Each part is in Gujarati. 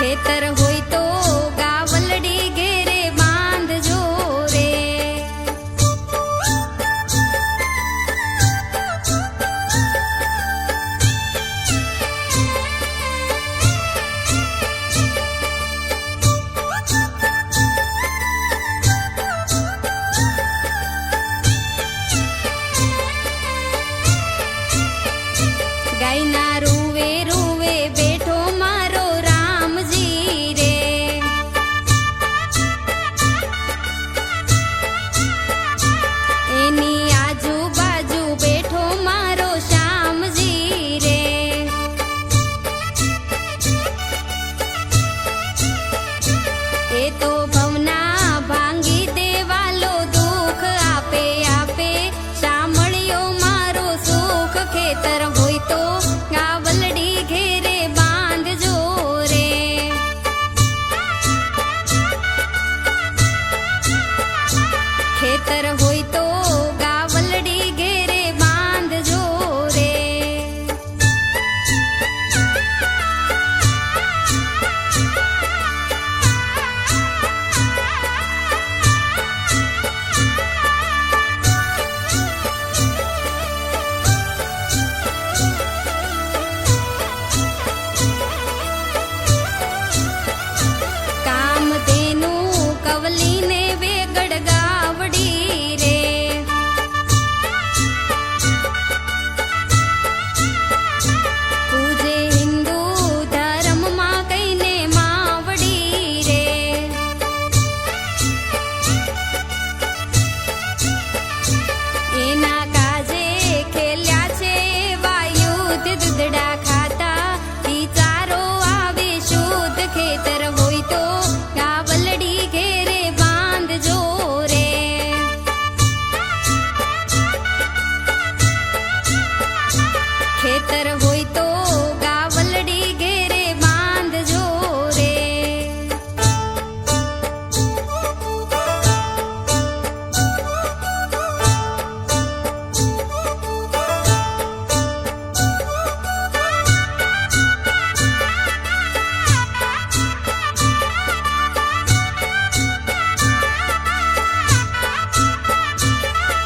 ખેતર હોય તો ગાવલડી ઘેરે બાંધજો રે. ગાયના રૂવે રૂવે બેઠો મારો રામજી રે. એની આજુબાજુ બેઠો મારો શ્યામજી રે. એ તો ભવના ભાંગી દેવાલો દુઃખ આપે આપે સાંભળ્યો મારો સુખ. ખેતર હોય તો ગાવલડી ઘેરે બાંધજો રે. ખેતર હોય તો ગાવલડી ઘેરે બાંધજો રે. કામધેનું કવલીને વેગડ ગાવડી રે. પૂજે હિન્દુ ધર્મમાં કઈને માવડી રે. એના કાજે ખેલ્યા છે એવા યુદ્ધ દૂધડા ખાતા ઈ ચારો આવે શુદ્ધ. ખેતર હોય તો ગાવલડી ઘેરે બાંધજો રે. ખેતર હોય તો ગાવલડી ઘેરે બાંધજો રે.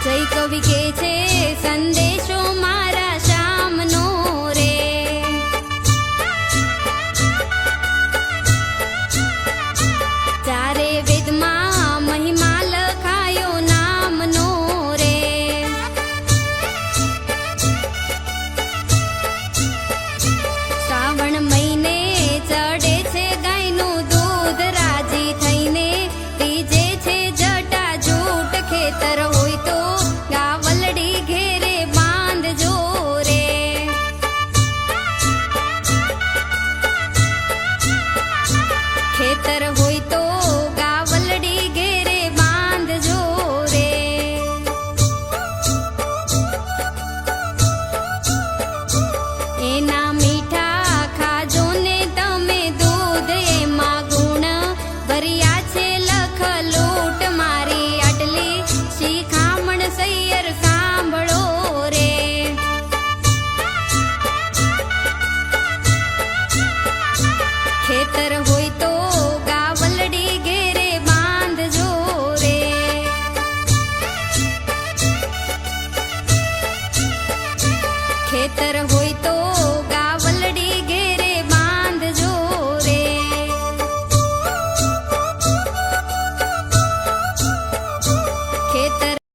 જય કવિ કે છે સંદેશો મારા શ્યામનો રે. ચારે વેદમાં મહિમા લખાયો નામનો રે. શ્રાવણ મહિને ચડે છે ગાયનું